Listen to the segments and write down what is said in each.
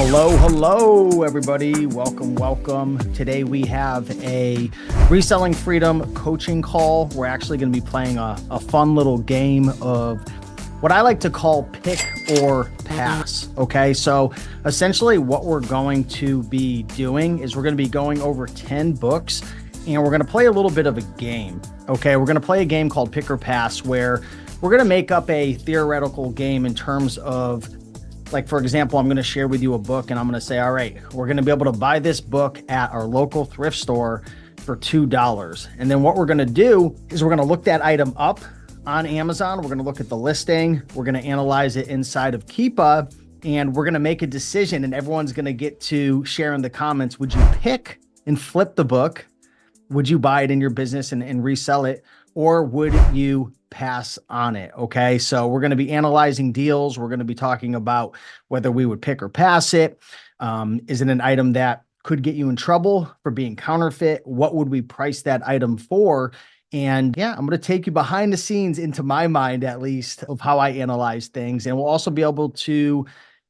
Hello, everybody. Welcome. Today we have a Reselling Freedom coaching call. We're actually going to be playing a fun little game of what I like to call pick or pass. Okay, so essentially what we're going to be doing is we're going to be going over 10 books and we're going to play a little bit of a game. Okay, we're going to play a game called pick or pass where we're going to make up a theoretical game in terms of, like, for example, I'm going to share with you a book and I'm going to say, all right, we're going to be able to buy this book at our local thrift store for $2. And then what we're going to do is we're going to look that item up on Amazon. We're going to look at the listing. We're going to analyze it inside of Keepa, and we're going to make a decision, and everyone's going to get to share in the comments. Would you pick and flip the book? Would you buy it in your business and resell it? Or would you pass on it? Okay, so we're going to be analyzing deals. We're going to be talking about whether we would pick or pass it. Is it an item that could get you in trouble for being counterfeit? What would we price that item for? And yeah, I'm going to take you behind the scenes into my mind, at least, of how I analyze things. And we'll also be able to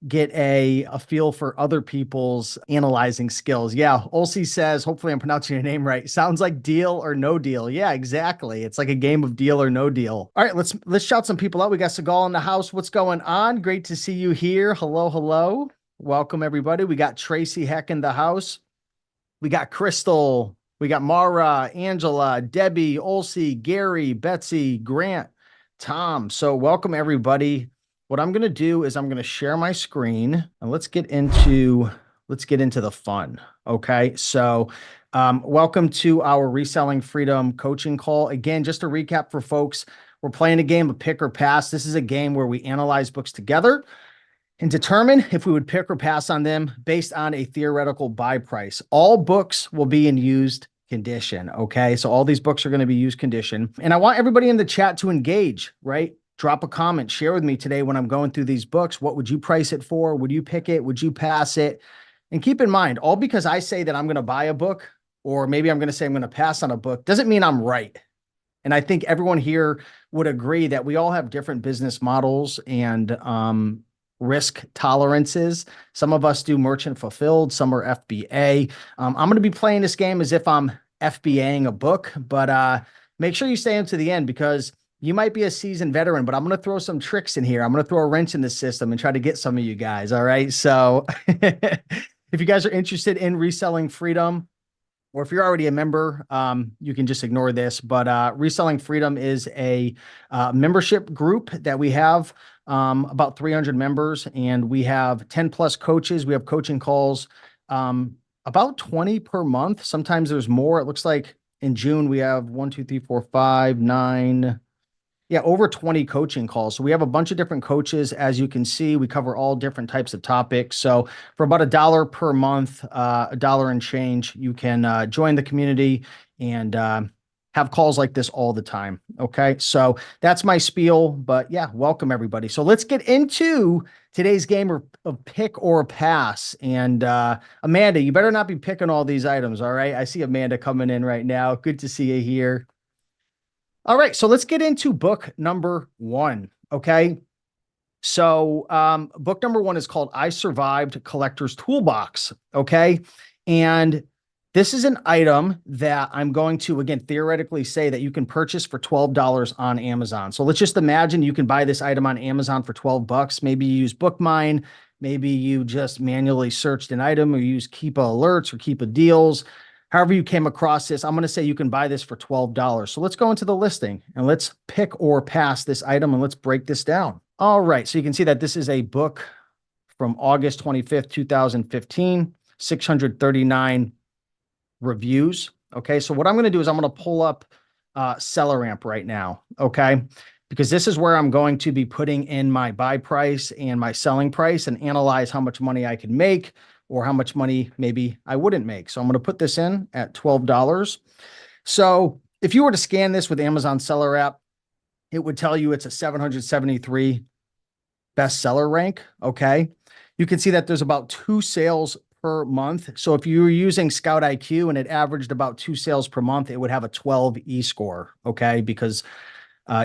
get a feel for other people's analyzing skills. Yeah, Olsey says, hopefully I'm pronouncing your name right, sounds like Deal or No Deal. Yeah, exactly. It's like a game of Deal or No Deal. All right, let's shout some people out. We got Segal in the house. What's going on? Great to see you here. Hello. Welcome, everybody. We got Tracy Heck in the house. We got Crystal. We got Mara, Angela, Debbie, Olsey, Gary, Betsy, Grant, Tom. So welcome, everybody. What I'm going to do is I'm going to share my screen and let's get into the fun. Okay. So, welcome to our Reselling Freedom coaching call. Again, just to recap for folks, we're playing a game of pick or pass. This is a game where we analyze books together and determine if we would pick or pass on them based on a theoretical buy price. All books will be in used condition. Okay. So all these books are going to be used condition. And I want everybody in the chat to engage, right? Drop a comment, share with me today when I'm going through these books. What would you price it for? Would you pick it? Would you pass it? And keep in mind, all because I say that I'm going to buy a book, or maybe I'm going to say I'm going to pass on a book, doesn't mean I'm right. And I think everyone here would agree that we all have different business models and risk tolerances. Some of us do merchant fulfilled, some are FBA. I'm going to be playing this game as if I'm FBAing a book, but make sure you stay into the end because you might be a seasoned veteran, but I'm going to throw some tricks in here. I'm going to throw a wrench in the system and try to get some of you guys. All right. So if you guys are interested in Reselling Freedom, or if you're already a member, you can just ignore this. But Reselling Freedom is a membership group that we have, about 300 members, and we have 10 plus coaches. We have coaching calls, about 20 per month. Sometimes there's more. It looks like in June we have 1, 2, 3, 4, 5, 9. Yeah, over 20 coaching calls. So we have a bunch of different coaches. As you can see, we cover all different types of topics. So for about $1 per month, $1 and change, you can join the community and have calls like this all the time. Okay, so that's my spiel. But yeah, welcome everybody. So let's get into today's game of pick or pass. And Amanda, you better not be picking all these items. All right, I see Amanda coming in right now. Good to see you here. All right, so let's get into book number 1, okay? So book number 1 is called I Survived Collector's Toolbox, okay? And this is an item that I'm going to, again, theoretically say that you can purchase for $12 on Amazon. So let's just imagine you can buy this item on Amazon for $12. Maybe you use BookMine, maybe you just manually searched an item or use Keepa alerts or Keepa deals. However you came across this, I'm going to say you can buy this for $12. So let's go into the listing and let's pick or pass this item and let's break this down. All right. So you can see that this is a book from August 25th, 2015, 639 reviews. Okay. So what I'm going to do is I'm going to pull up SellerAmp right now. Okay. Because this is where I'm going to be putting in my buy price and my selling price and analyze how much money I can make, or how much money maybe I wouldn't make. So I'm going to put this in at $12. So if you were to scan this with Amazon Seller App, it would tell you it's a 773 bestseller rank. Okay. You can see that there's about 2 sales per month. So if you were using Scout IQ and it averaged about 2 sales per month, it would have a 12 e-score. Okay. Because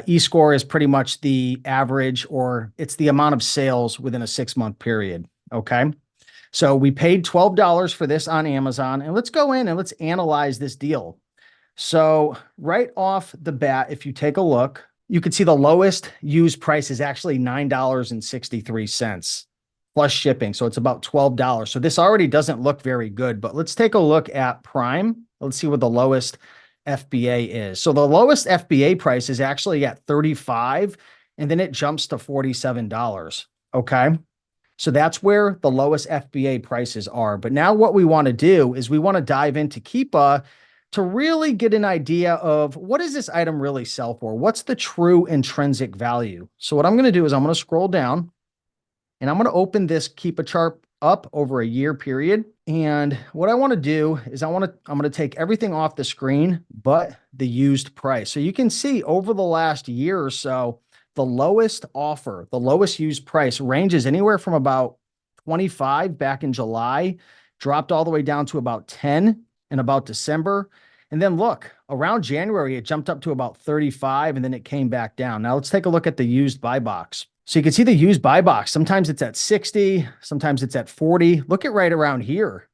e-score is pretty much the average, or it's the amount of sales within a 6-month period. Okay. So we paid $12 for this on Amazon, and let's go in and let's analyze this deal. So right off the bat, if you take a look, you can see the lowest used price is actually $9.63 plus shipping. So it's about $12. So this already doesn't look very good, but let's take a look at Prime. Let's see what the lowest FBA is. So the lowest FBA price is actually at 35, and then it jumps to $47. Okay. So that's where the lowest FBA prices are. But now what we want to do is we want to dive into Keepa to really get an idea of what does this item really sell for? What's the true intrinsic value? So what I'm going to do is I'm going to scroll down and I'm going to open this Keepa chart up over a year period. And what I want to do is I'm going to take everything off the screen, but the used price. So you can see over the last year or so, the lowest offer, the lowest used price ranges anywhere from about 25 back in July, dropped all the way down to about 10 in about December. And then look, around January, it jumped up to about 35 and then it came back down. Now let's take a look at the used buy box. So you can see the used buy box. Sometimes it's at 60, sometimes it's at 40. Look at right around here.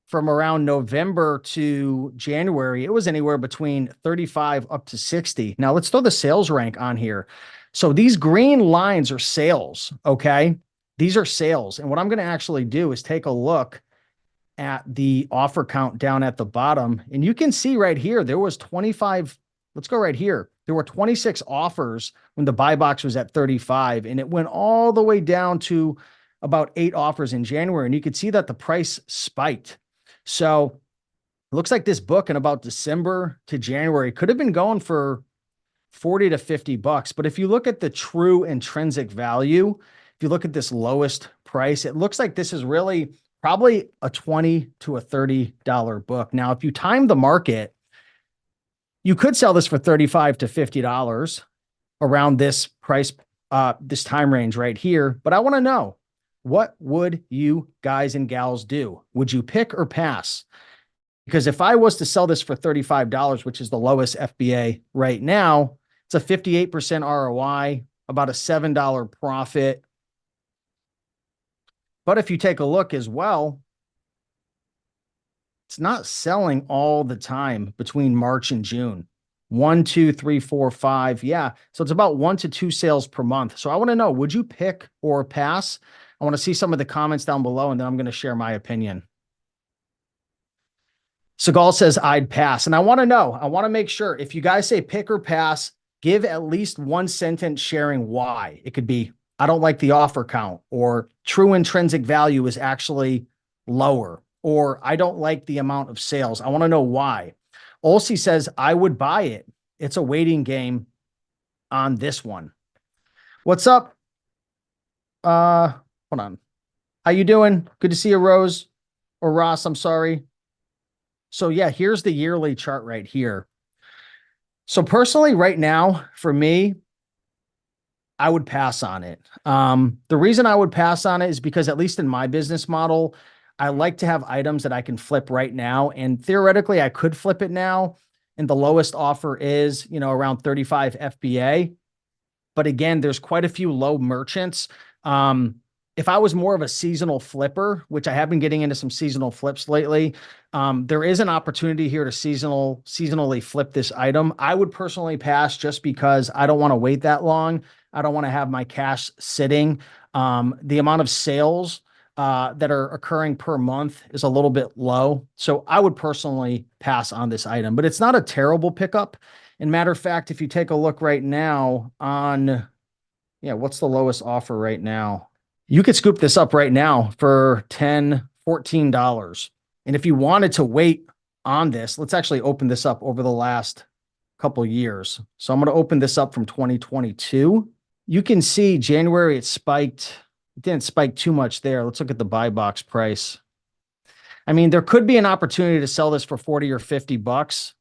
From around November to January, it was anywhere between 35 up to 60. Now let's throw the sales rank on here. So these green lines are sales, okay? These are sales. And what I'm going to actually do is take a look at the offer count down at the bottom. And you can see right here, there was 25. Let's go right here. There were 26 offers when the buy box was at 35, and it went all the way down to about 8 offers in January. And you could see that the price spiked. So it looks like this book in about December to January could have been going for 40 to 50 bucks. But if you look at the true intrinsic value, if you look at this lowest price, it looks like this is really probably a $20 to a $30 book. Now, if you time the market, you could sell this for $35 to $50 around this price, this time range right here. But I want to know, what would you guys and gals do? Would you pick or pass? Because if I was to sell this for $35, which is the lowest FBA right now, it's a 58% ROI, about a $7 profit. But if you take a look as well, it's not selling all the time between March and June. 1, 2, 3, 4, 5. Yeah. So it's about 1 to 2 sales per month. So I want to know, would you pick or pass? I want to see some of the comments down below, and then I'm going to share my opinion. Segal says, I'd pass. And I want to make sure if you guys say pick or pass, give at least one sentence sharing why. It could be, I don't like the offer count, or true intrinsic value is actually lower, or I don't like the amount of sales. I want to know why. Olsey says, I would buy it. It's a waiting game on this one. What's up? Hold on. How you doing? Good to see you, Rose, or Ross. I'm sorry. So yeah, here's the yearly chart right here. So personally, right now, for me, I would pass on it. The reason I would pass on it is because, at least in my business model, I like to have items that I can flip right now. And theoretically, I could flip it now. And the lowest offer is, around 35 FBA. But again, there's quite a few low merchants. If I was more of a seasonal flipper, which I have been getting into some seasonal flips lately, there is an opportunity here to seasonally flip this item. I would personally pass just because I don't want to wait that long. I don't want to have my cash sitting. The amount of sales that are occurring per month is a little bit low. So I would personally pass on this item, but it's not a terrible pickup. And matter of fact, if you take a look right now on, what's the lowest offer right now? You could scoop this up right now for $10, $14. And if you wanted to wait on this, let's actually open this up over the last couple years. So I'm going to open this up from 2022. You can see January, it spiked. It didn't spike too much there. Let's look at the buy box price. I mean, there could be an opportunity to sell this for 40 or 50 bucks.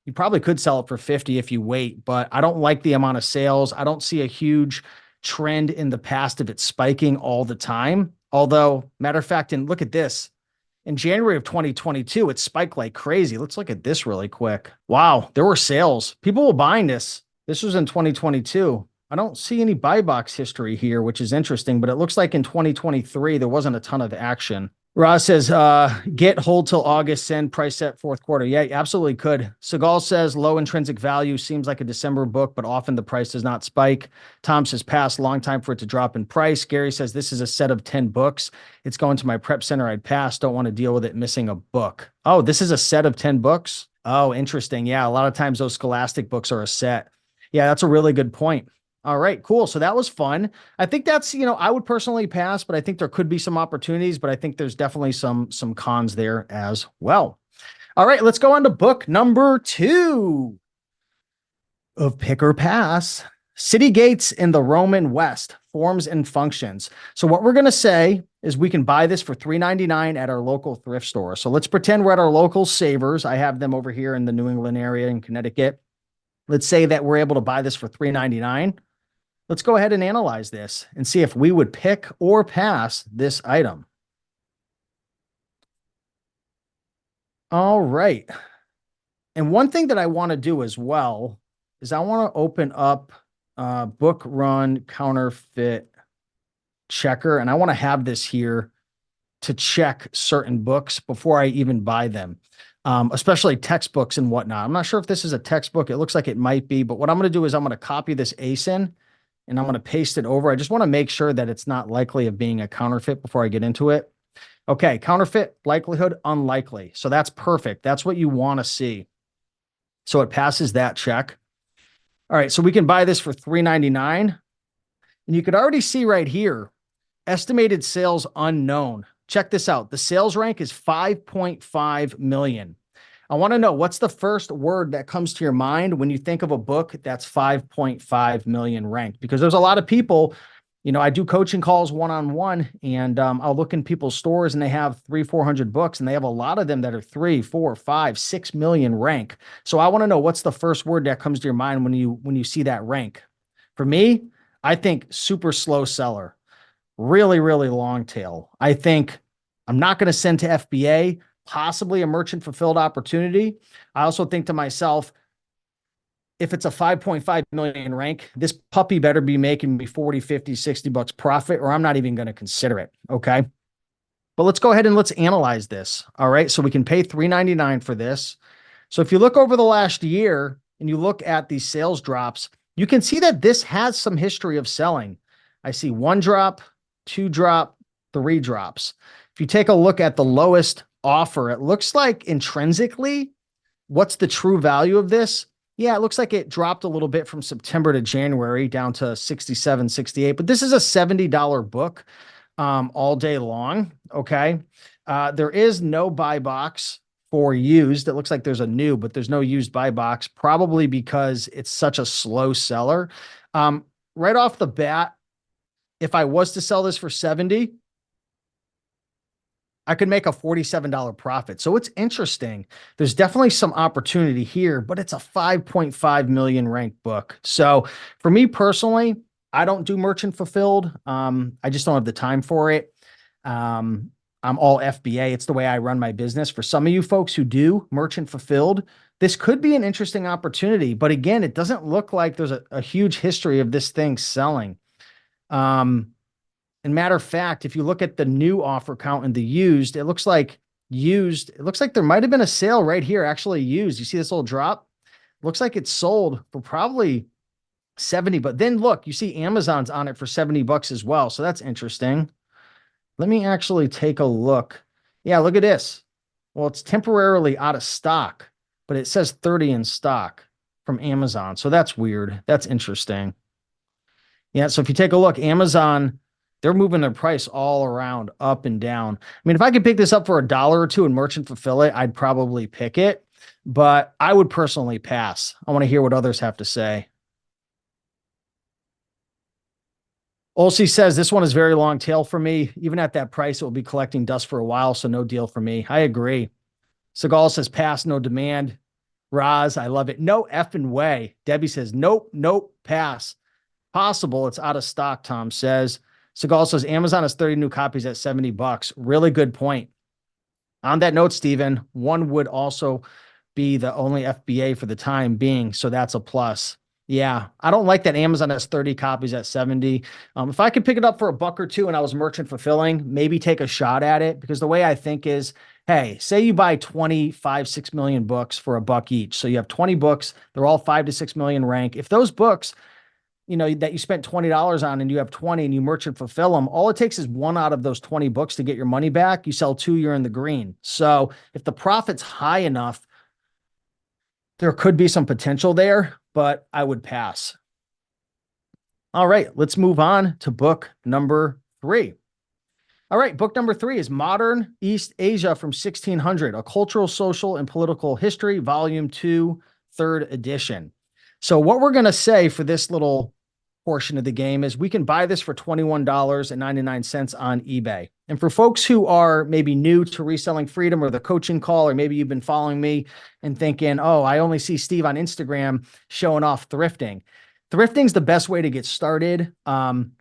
You probably could sell it for 50 if you wait, but I don't like the amount of sales. I don't see a huge trend in the past of it spiking all the time. Although, matter of fact, and look at this. In January of 2022, it spiked like crazy. Let's look at this really quick. Wow, there were sales. People were buying this. This was in 2022. I don't see any buy box history here, which is interesting, but it looks like in 2023, there wasn't a ton of action. Ross says, get hold till August, send price set fourth quarter. Yeah, absolutely could. Segal says low intrinsic value seems like a December book, but often the price does not spike. Tom says pass, long time for it to drop in price. Gary says this is a set of 10 books. It's going to my prep center. I'd pass. Don't want to deal with it missing a book. Oh, this is a set of 10 books. Oh, interesting. Yeah, a lot of times those Scholastic books are a set. Yeah, that's a really good point. All right, cool. So that was fun. I think that's, I would personally pass, but I think there could be some opportunities, but I think there's definitely some cons there as well. All right, let's go on to book number 2 of Pick or Pass. City Gates in the Roman West, Forms and Functions. So what we're going to say is we can buy this for $3.99 at our local thrift store. So let's pretend we're at our local Savers. I have them over here in the New England area in Connecticut. Let's say that we're able to buy this for $3.99. Let's go ahead and analyze this and see if we would pick or pass this item. All right. And one thing that I want to do as well is I want to open up book run counterfeit checker. And I want to have this here to check certain books before I even buy them, especially textbooks and whatnot. I'm not sure if this is a textbook. It looks like it might be, but what I'm going to do is I'm going to copy this ASIN and I'm going to paste it over. I just want to make sure that it's not likely of being a counterfeit before I get into it. Okay, counterfeit, likelihood, unlikely. So that's perfect. That's what you want to see. So it passes that check. All right, so we can buy this for $3.99. And you could already see right here, estimated sales unknown. Check this out. The sales rank is 5.5 million. I want to know, what's the first word that comes to your mind when you think of a book that's 5.5 million ranked? Because there's a lot of people, I do coaching calls one-on-one, and I'll look in people's stores and they have 300-400 books, and they have a lot of them that are 3, 4, 5, 6 million rank. So I want to know, what's the first word that comes to your mind when you see that rank? For me, I think super slow seller, really, really long tail. I think I'm not going to send to FBA, possibly a merchant fulfilled opportunity. I also think to myself, if it's a 5.5 million rank, this puppy better be making me 40, 50, 60 bucks profit, or I'm not even going to consider it. Okay. But let's go ahead and let's analyze this. All right. So we can pay $3.99 for this. So if you look over the last year and you look at these sales drops, you can see that this has some history of selling. I see 1 drop, 2 drop, 3 drops. If you take a look at the lowest offer, it looks like intrinsically, what's the true value of this? Yeah, it looks like it dropped a little bit from September to January down to 67, 68, but this is a $70 book all day long. Okay. There is no buy box for used. It looks like there's a new, but there's no used buy box, probably because it's such a slow seller. Right off the bat, if I was to sell this for 70, I could make a $47 profit. So it's interesting. There's definitely some opportunity here, but it's a 5.5 million ranked book. So for me personally, I don't do merchant fulfilled. I just don't have the time for it. I'm all FBA. It's the way I run my business. For some of you folks who do merchant fulfilled, this could be an interesting opportunity. But again, it doesn't look like there's a huge history of this thing selling. And matter of fact, if you look at the new offer count and the used, it looks like there might have been a sale right here, actually used. You see this little drop? Looks like it's sold for probably 70, but then look, you see Amazon's on it for 70 bucks as well. So that's interesting. Let me actually take a look. Yeah, look at this. Well, it's temporarily out of stock, but it says 30 in stock from Amazon. So that's weird. That's interesting. Yeah, so if you take a look, Amazon, they're moving their price all around, up and down. I mean, if I could pick this up for $1 or 2 and merchant fulfill it, I'd probably pick it, but I would personally pass. I want to hear what others have to say. Olsey says, this one is very long tail for me. Even at that price, it will be collecting dust for a while, so no deal for me. I agree. Segal says, pass, no demand. Roz, I love it. No effing way. Debbie says, nope, pass. Possible, it's out of stock, Tom says. Segal says, Amazon has 30 new copies at 70 bucks. Really good point. On that note, Stephen, one would also be the only FBA for the time being, so that's a plus. Yeah, I don't like that Amazon has 30 copies at 70. If I could pick it up for a buck or two and I was merchant fulfilling, maybe take a shot at it, because the way I think is, hey, say you buy 25, 6 million books for a buck each. So you have 20 books, they're all 5 to 6 million rank. If those books, that you spent $20 on and you have 20 and you merchant fulfill them, all it takes is one out of those 20 books to get your money back. You sell two, you're in the green. So if the profit's high enough, there could be some potential there, but I would pass. All right, let's move on to book number 3. All right, book number 3 is Modern East Asia from 1600, A Cultural, Social, and Political History, Volume 2, 3rd edition. So what we're going to say for this little portion of the game is we can buy this for $21.99 on eBay. And for folks who are maybe new to Reselling Freedom or the coaching call, or maybe you've been following me and thinking, oh, I only see Steve on Instagram showing off thrifting. Thrifting is the best way to get started. And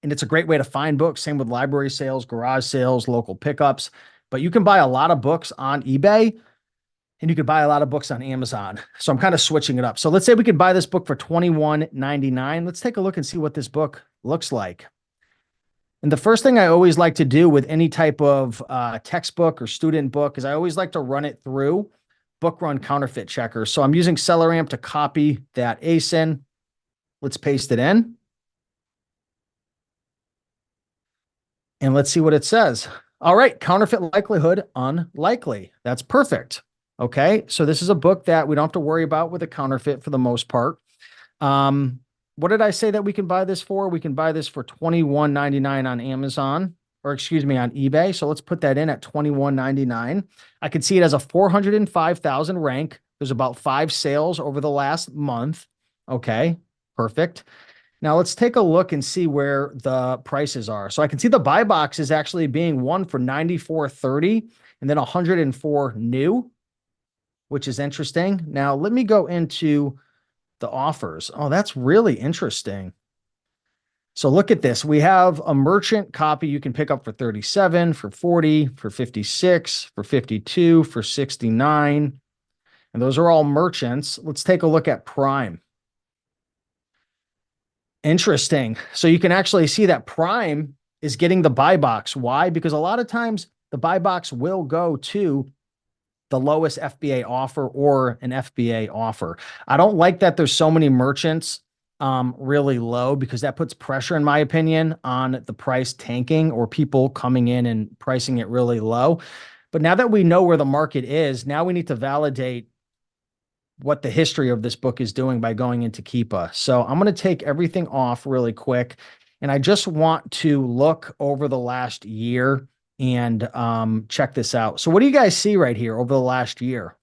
it's a great way to find books. Same with library sales, garage sales, local pickups. But you can buy a lot of books on eBay, and you could buy a lot of books on Amazon. So I'm kind of switching it up. So let's say we could buy this book for $21.99. Let's take a look and see what this book looks like. And the first thing I always like to do with any type of textbook or student book is I always like to run it through Book Run Counterfeit Checker. So I'm using SellerAmp to copy that ASIN. Let's paste it in. And let's see what it says. All right, counterfeit likelihood, unlikely. That's perfect. Okay, so this is a book that we don't have to worry about with a counterfeit for the most part. What did I say that we can buy this for? We can buy this for $21.99 on Amazon, or excuse me, on eBay. So let's put that in at $21.99. I can see it as a 405,000 rank. There's about 5 sales over the last month. Okay, perfect. Now let's take a look and see where the prices are. So I can see the buy box is actually being one for $94.30 and then 104 new, which is interesting. Now let me go into the offers. Oh, that's really interesting. So look at this. We have a merchant copy you can pick up for 37, for 40, for 56, for 52, for 69. And those are all merchants. Let's take a look at Prime. Interesting. So you can actually see that Prime is getting the buy box. Why? Because a lot of times the buy box will go to the lowest FBA offer or an FBA offer. I don't like that there's so many merchants really low, because that puts pressure, in my opinion, on the price tanking or people coming in and pricing it really low. But now that we know where the market is, now we need to validate what the history of this book is doing by going into Keepa. So I'm going to take everything off really quick. And I just want to look over the last year and check this out. So what do you guys see right here over the last year?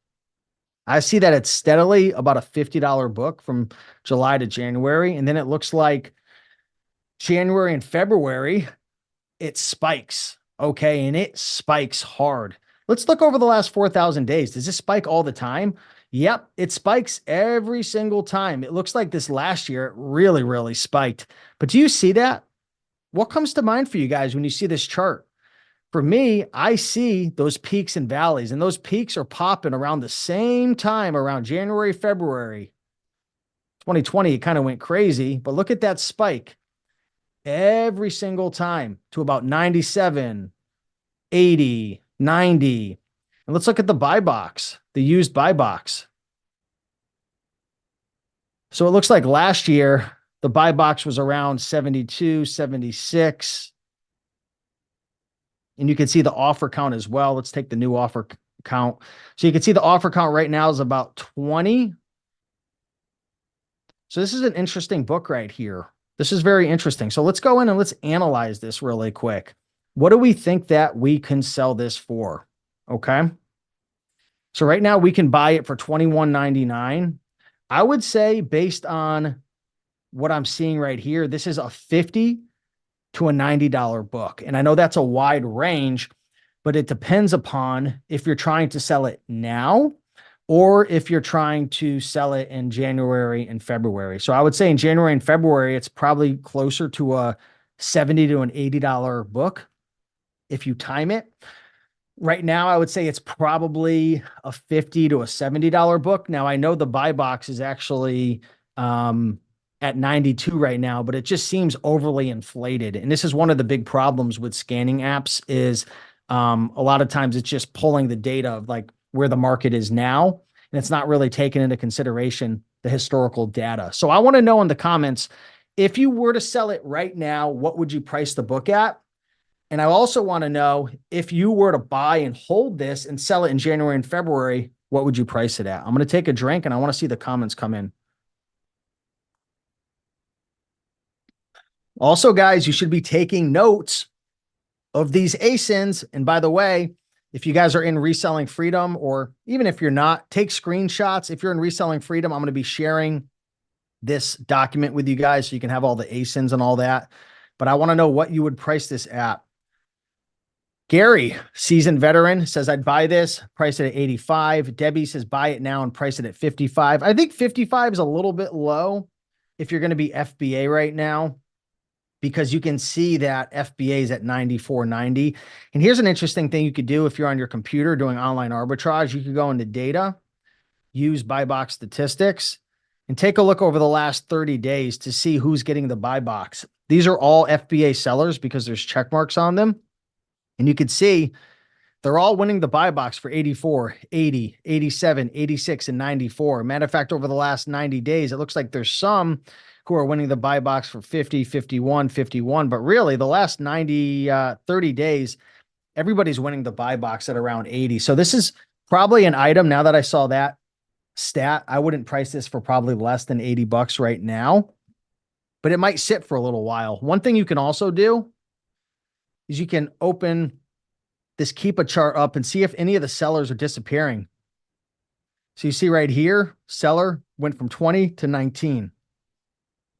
I see that it's steadily about a $50 book from July to January. And then it looks like January and February, it spikes. Okay. And it spikes hard. Let's look over the last 4,000 days. Does this spike all the time? Yep, it spikes every single time. It looks like this last year, it really, really spiked. But do you see that? What comes to mind for you guys when you see this chart? For me, I see those peaks and valleys, and those peaks are popping around the same time, around January, February. 2020, it kind of went crazy, but look at that spike every single time to about 97, 80, 90. And let's look at the buy box, the used buy box. So it looks like last year, the buy box was around 72, 76. And you can see the offer count as well. Let's take the new offer count. So you can see the offer count right now is about 20. So this is an interesting book right here. This is very interesting. So let's go in and let's analyze this really quick. What do we think that we can sell this for? Okay. So right now we can buy it for $21.99. I would say, based on what I'm seeing right here, this is a $50 to a $90 book. And I know that's a wide range, but it depends upon if you're trying to sell it now or if you're trying to sell it in January and February. So I would say in January and February, it's probably closer to a $70 to an $80 book if you time it. Right now, I would say it's probably a $50 to a $70 book. Now, I know the buy box is actually um, at 92 right now, but it just seems overly inflated. And this is one of the big problems with scanning apps is a lot of times it's just pulling the data of like where the market is now, and it's not really taking into consideration the historical data. So I want to know in the comments, if you were to sell it right now, what would you price the book at? And I also want to know if you were to buy and hold this and sell it in January and February, what would you price it at? I'm going to take a drink and I want to see the comments come in. Also, guys, you should be taking notes of these ASINs. And by the way, if you guys are in Reselling Freedom, or even if you're not, take screenshots. If you're in Reselling Freedom, I'm going to be sharing this document with you guys so you can have all the ASINs and all that. But I want to know what you would price this at. Gary, seasoned veteran, says, I'd buy this, price it at 85. Debbie says, buy it now and price it at 55. I think 55 is a little bit low if you're going to be FBA right now, because you can see that FBA is at 94.90. And here's an interesting thing you could do if you're on your computer doing online arbitrage. You could go into data, use buy box statistics, and take a look over the last 30 days to see who's getting the buy box. These are all FBA sellers because there's check marks on them. And you can see they're all winning the buy box for 84, 80, 87, 86, and 94. Matter of fact, over the last 90 days, it looks like there's some who are winning the buy box for 50, 51, 51. But really, the last 30 days, everybody's winning the buy box at around 80. So this is probably an item. Now that I saw that stat, I wouldn't price this for probably less than 80 bucks right now, but it might sit for a little while. One thing you can also do is you can open this Keepa chart up and see if any of the sellers are disappearing. So you see right here, seller went from 20 to 19,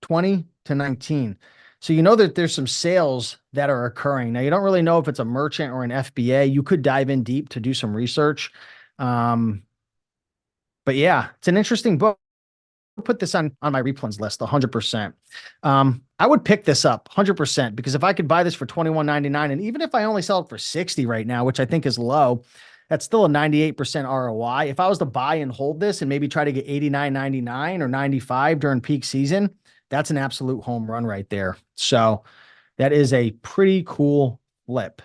20 to 19. So you know that there's some sales that are occurring. Now, you don't really know if it's a merchant or an FBA. You could dive in deep to do some research. But yeah, it's an interesting book. Put this on my replens list 100%. I would pick this up 100% because if I could buy this for $21.99, and even if I only sell it for 60 right now, which I think is low, that's still a 98% ROI. If I was to buy and hold this and maybe try to get $89.99 or $95 during peak season, that's an absolute home run right there. So that is a pretty cool flip.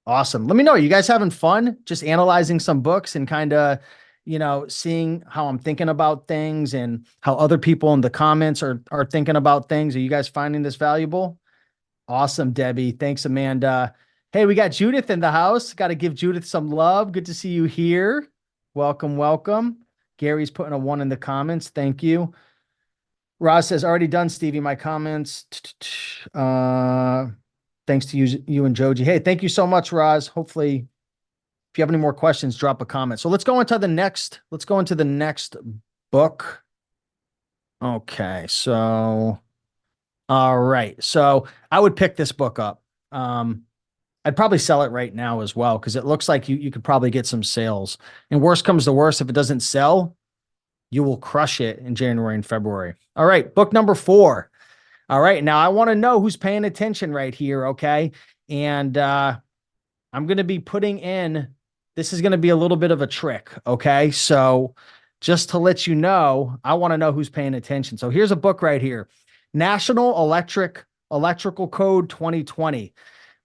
Awesome. Let me know, are you guys having fun just analyzing some books and kind of, you know, seeing how I'm thinking about things and how other people in the comments are thinking about things? Are you guys finding this valuable? Awesome, Debbie. Thanks, Amanda. Hey, we got Judith in the house. Got to give Judith some love. Good to see you here. Welcome, welcome. Gary's putting a 1 in the comments. Thank you. Roz says, already done, Stevie, my comments. Thanks to you and Joji. Hey, thank you so much, Roz. Hopefully, if you have any more questions, drop a comment. So let's go into the next book. Okay. So, all right. So I would pick this book up. I'd probably sell it right now as well, because it looks like you could probably get some sales. And worst comes to worst, if it doesn't sell, you will crush it in January and February. All right. Book number 4. All right. Now I want to know who's paying attention right here. Okay. And I'm going to be putting in, this is going to be a little bit of a trick. Okay. So just to let you know, I want to know who's paying attention. So here's a book right here. National Electrical Code 2020.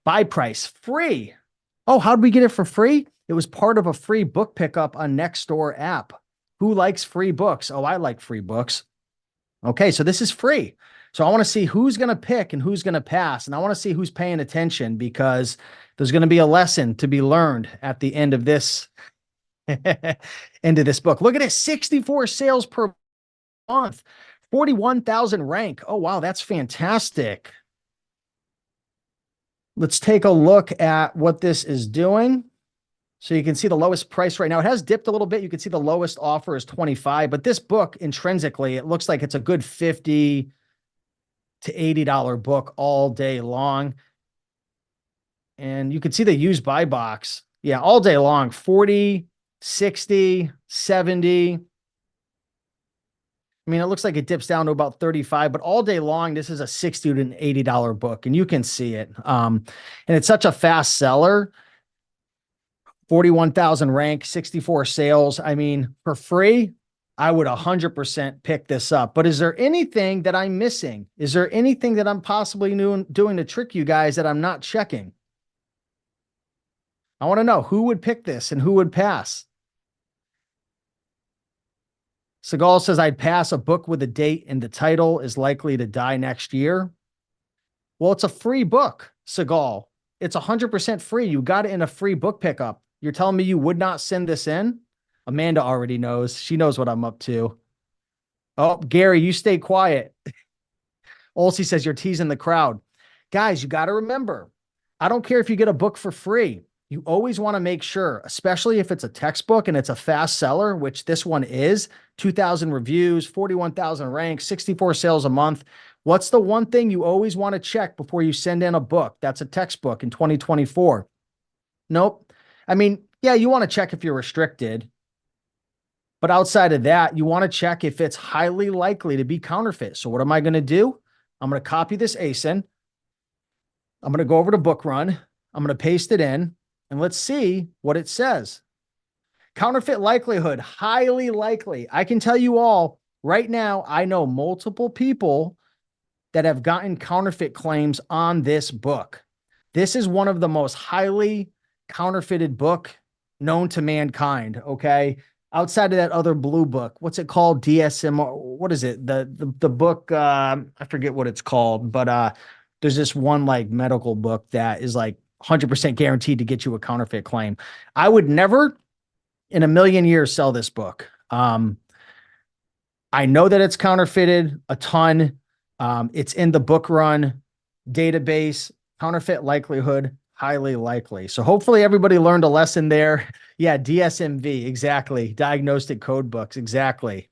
Buy price free. Oh, how'd we get it for free? It was part of a free book pickup on Nextdoor app. Who likes free books? Oh, I like free books. Okay, so this is free. So I want to see who's going to pick and who's going to pass. And I want to see who's paying attention, because there's going to be a lesson to be learned at the end of this, end of this book. Look at it, 64 sales per month, 41,000 rank. Oh, wow, that's fantastic. Let's take a look at what this is doing. So you can see the lowest price right now. It has dipped a little bit. You can see the lowest offer is 25, but this book intrinsically, it looks like it's a good $50 to $80 book all day long. And you can see the used buy box. Yeah, all day long, 40, 60, 70. I mean, it looks like it dips down to about 35, but all day long, this is a $60 to an $80 book, and you can see it. And it's such a fast seller. 41,000 rank, 64 sales. I mean, for free, I would 100% pick this up. But is there anything that I'm missing? Is there anything that I'm possibly doing to trick you guys that I'm not checking? I want to know who would pick this and who would pass. Seagal says, I'd pass. A book with a date and the title is likely to die next year. Well, it's a free book, Seagal. It's 100% free. You got it in a free book pickup. You're telling me you would not send this in? Amanda already knows. She knows what I'm up to. Oh, Gary, you stay quiet. Olsey says you're teasing the crowd. Guys, you got to remember, I don't care if you get a book for free. You always want to make sure, especially if it's a textbook and it's a fast seller, which this one is, 2,000 reviews, 41,000 ranks, 64 sales a month. What's the one thing you always want to check before you send in a book that's a textbook in 2024? Nope. I mean, yeah, you want to check if you're restricted. But outside of that, you want to check if it's highly likely to be counterfeit. So what am I going to do? I'm going to copy this ASIN. I'm going to go over to Book Run. I'm going to paste it in, and let's see what it says. Counterfeit likelihood, highly likely. I can tell you all right now, I know multiple people that have gotten counterfeit claims on this book. This is one of the most highly counterfeited book known to mankind, okay? Outside of that other blue book, what's it called? DSM, what is it? The book, I forget what it's called, but there's this one like medical book that is like 100% guaranteed to get you a counterfeit claim. I would never in a million years sell this book. I know that it's counterfeited a ton. It's in the Book Run database. Counterfeit likelihood, highly likely. So hopefully everybody learned a lesson there. Yeah, DSMV, exactly. Diagnostic code books, exactly.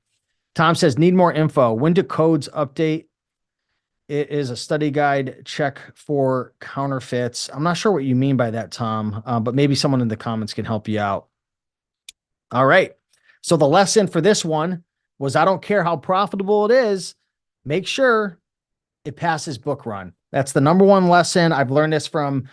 Tom says, need more info. When do codes update? It is a study guide check for counterfeits. I'm not sure what you mean by that, Tom, but maybe someone in the comments can help you out. All right. So the lesson for this one was, I don't care how profitable it is, make sure it passes Book Run. That's the number one lesson. I've learned this from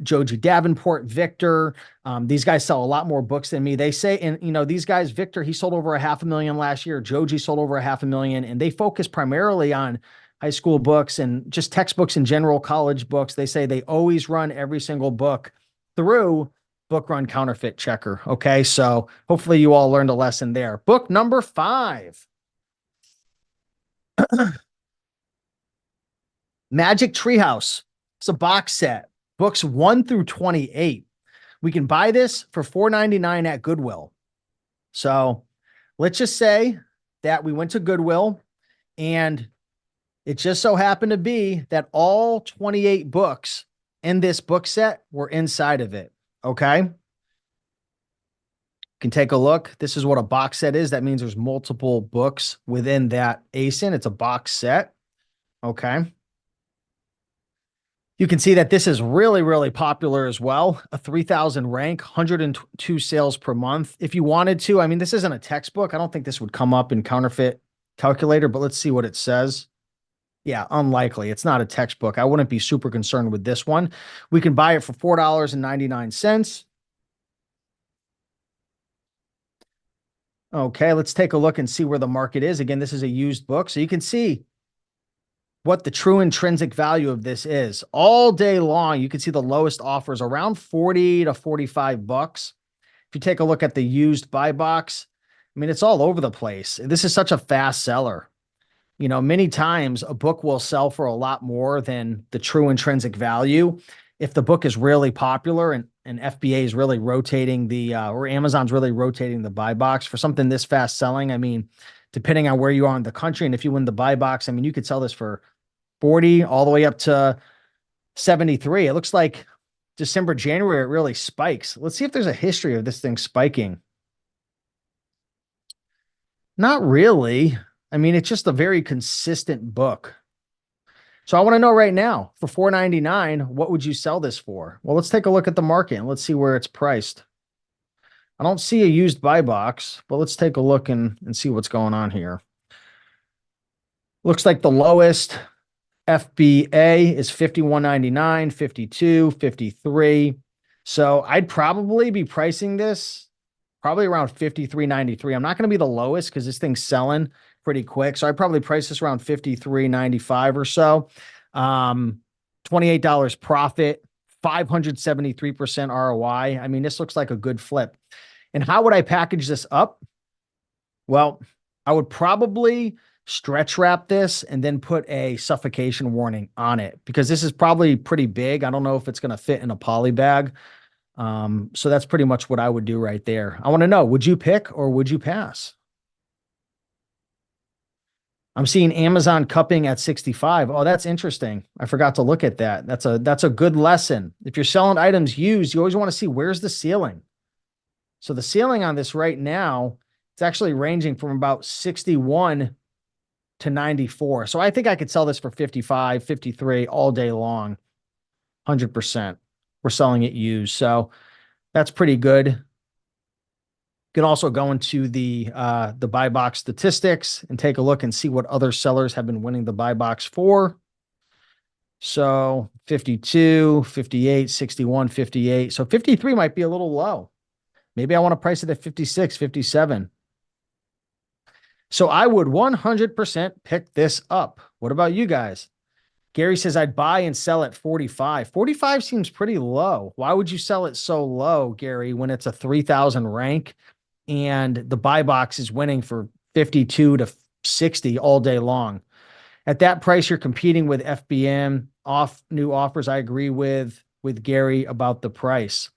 Joji Davenport, Victor. These guys sell a lot more books than me. They say, and you know, these guys, Victor, he sold over 500,000 last year. Joji sold over 500,000, and they focus primarily on high school books and just textbooks in general, college books. They say they always run every single book through Book Run Counterfeit Checker. Okay. So hopefully you all learned a lesson there. Book number 5. Magic Treehouse. It's a box set. Books 1 through 28. We can buy this for $4.99 at Goodwill. So let's just say that we went to Goodwill and it just so happened to be that all 28 books in this book set were inside of it. Okay. You can take a look. This is what a box set is. That means there's multiple books within that ASIN. It's a box set. Okay. You can see that this is really, really popular as well. A 3,000 rank, 102 sales per month. If you wanted to, I mean, this isn't a textbook. I don't think this would come up in counterfeit calculator, but let's see what it says. Yeah, unlikely. It's not a textbook. I wouldn't be super concerned with this one. We can buy it for $4.99. Okay, let's take a look and see where the market is. Again, this is a used book, so you can see what the true intrinsic value of this is. All day long, you can see the lowest offers around 40 to 45 bucks. If you take a look at the used buy box, I mean, it's all over the place. This is such a fast seller. You know, many times a book will sell for a lot more than the true intrinsic value. If the book is really popular and FBA is really rotating the, or Amazon's really rotating the buy box for something this fast selling, I mean, depending on where you are in the country, and if you win the buy box, I mean, you could sell this for 40 all the way up to 73. It looks like December, January, it really spikes. Let's see if there's a history of this thing spiking. Not really. I mean, it's just a very consistent book. So I want to know right now, for $4.99, what would you sell this for? Well, let's take a look at the market and let's see where it's priced. I don't see a used buy box, but let's take a look and see what's going on here. Looks like the lowest FBA is $51.99, 52, 53. So I'd probably be pricing this probably around 53.93. I'm not going to be the lowest because this thing's selling pretty quick. So I'd probably price this around 53.95 or so. $28 profit, 573% ROI. I mean, this looks like a good flip. And how would I package this up? Well, I would probably stretch wrap this and then put a suffocation warning on it because this is probably pretty big. I don't know if it's going to fit in a poly bag. So that's pretty much what I would do right there. I want to know, would you pick or would you pass? I'm seeing Amazon cupping at 65. Oh, that's interesting. I forgot to look at that. That's a good lesson. If you're selling items used, you always want to see where's the ceiling. So the ceiling on this right now, it's actually ranging from about 61 to 94. So I think I could sell this for 55, 53 all day long. 100%. We're selling it used. So that's pretty good. You can also go into the buy box statistics and take a look and see what other sellers have been winning the buy box for. So 52, 58, 61, 58. So 53 might be a little low. Maybe I want to price it at 56, 57. So I would 100% pick this up. What about you guys? Gary says I'd buy and sell at 45. 45 seems pretty low. Why would you sell it so low, Gary, when it's a 3,000 rank and the buy box is winning for 52 to 60 all day long? At that price, you're competing with FBM off new offers. I agree with Gary about the price.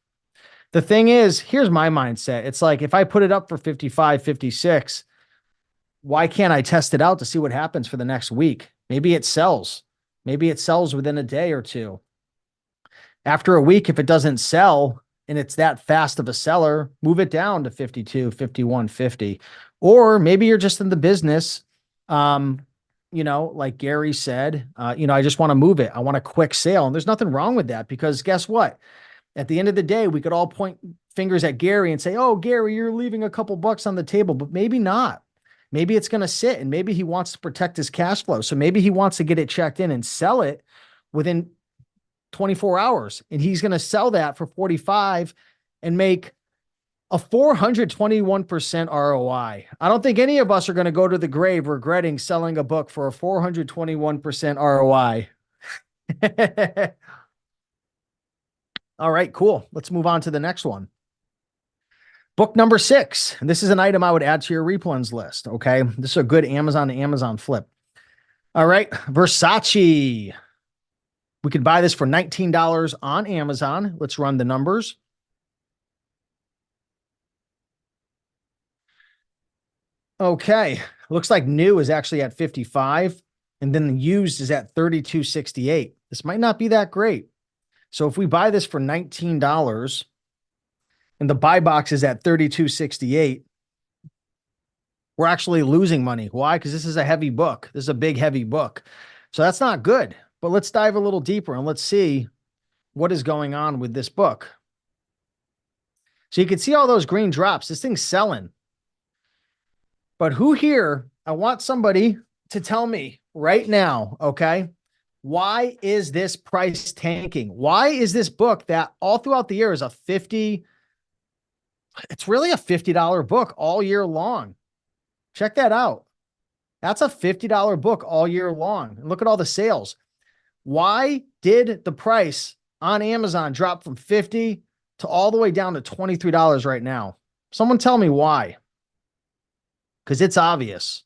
The thing is, here's my mindset. It's like if I put it up for 55, 56, why can't I test it out to see what happens for the next week? Maybe it sells. Maybe it sells within a day or two. After a week, if it doesn't sell and it's that fast of a seller, move it down to 52, 51, 50. Or maybe you're just in the business, like Gary said, I just want to move it. I want a quick sale. And there's nothing wrong with that because guess what? At the end of the day, we could all point fingers at Gary and say, oh, Gary, you're leaving a couple bucks on the table, but maybe not. Maybe it's going to sit and maybe he wants to protect his cash flow. So maybe he wants to get it checked in and sell it within 24 hours. And he's going to sell that for 45 and make a 421% ROI. I don't think any of us are going to go to the grave regretting selling a book for a 421% ROI. All right, cool. Let's move on to the next one. Book number 6. And this is an item I would add to your replens list. Okay. This is a good Amazon to Amazon flip. All right. Versace. We could buy this for $19 on Amazon. Let's run the numbers. Okay. Looks like new is actually at 55 and then the used is at 32.68. This might not be that great. So if we buy this for $19 and the buy box is at 32.68, we're actually losing money. Why? Because this is a heavy book. This is a big, heavy book. So that's not good. But let's dive a little deeper and let's see what is going on with this book. So you can see all those green drops. This thing's selling. But who here, I want somebody to tell me right now, okay, why is this price tanking? Why is this book that all throughout the year is it's really a $50 book all year long. Check that out. That's a $50 book all year long. And look at all the sales. Why did the price on Amazon drop from 50 to all the way down to $23 right now? Someone tell me why. Because it's obvious.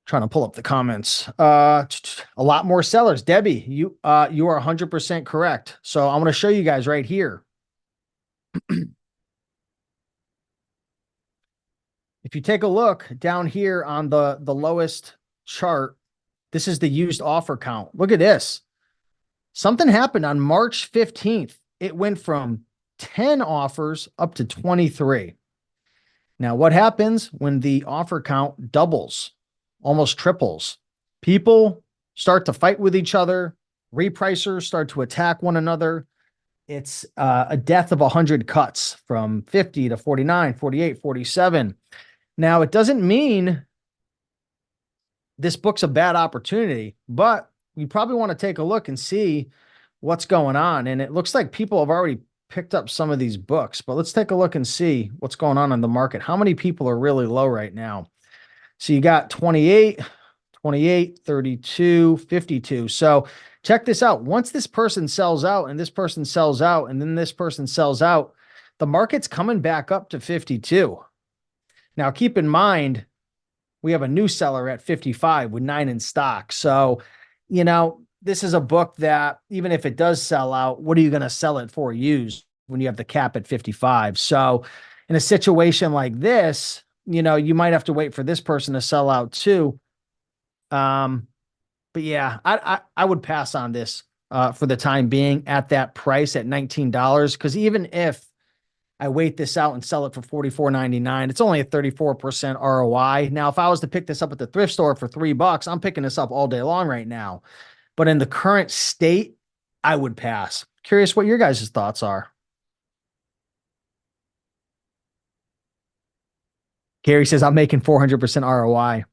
Trying to pull up the comments. A lot more sellers. Debbie, you are 100% correct. So I'm going to show you guys right here. If you take a look down here on the lowest chart, this is the used offer count. Look at this. Something happened on March 15th. It went from 10 offers up to 23. Now, what happens when the offer count doubles, almost triples? People start to fight with each other. Repricers start to attack one another. It's a death of 100 cuts from 50 to 49, 48, 47. Now, it doesn't mean this book's a bad opportunity, but you probably want to take a look and see what's going on. And it looks like people have already picked up some of these books, but let's take a look and see what's going on in the market. How many people are really low right now? So you got 28, 28, 32, 52. So check this out. Once this person sells out and this person sells out and then this person sells out, the market's coming back up to 52. Now, keep in mind, we have a new seller at 55 with 9 in stock. So, this is a book that even if it does sell out, what are you going to sell it for used when you have the cap at 55? So in a situation like this, you might have to wait for this person to sell out too. But yeah, I would pass on this for the time being at that price at $19. Because even if I wait this out and sell it for $44.99, it's only a 34% ROI. Now, if I was to pick this up at the thrift store for $3, I'm picking this up all day long right now. But in the current state, I would pass. Curious what your guys' thoughts are. Gary says, I'm making 400% ROI.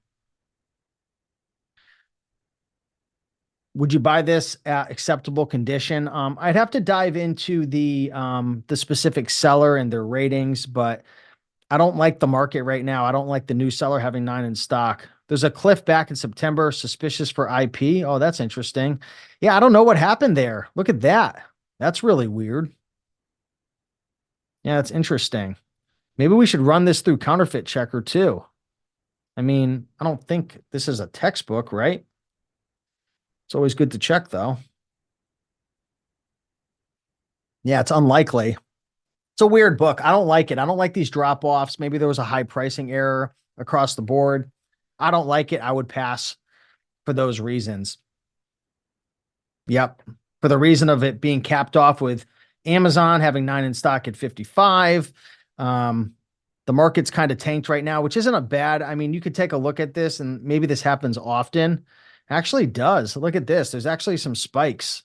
Would you buy this at acceptable condition? I'd have to dive into the specific seller and their ratings, but I don't like the market right now. I don't like the new seller having 9 in stock. There's a cliff back in September, suspicious for IP. Oh, that's interesting. Yeah, I don't know what happened there. Look at that. That's really weird. Yeah, that's interesting. Maybe we should run this through Counterfeit Checker too. I mean, I don't think this is a textbook, right? It's always good to check though. Yeah, it's unlikely. It's a weird book. I don't like it. I don't like these drop-offs. Maybe there was a high pricing error across the board. I don't like it. I would pass for those reasons. Yep. For the reason of it being capped off with Amazon having 9 in stock at 55. The market's kind of tanked right now, which isn't a bad. I mean, you could take a look at this and maybe this happens often. It actually does. Look at this. There's actually some spikes.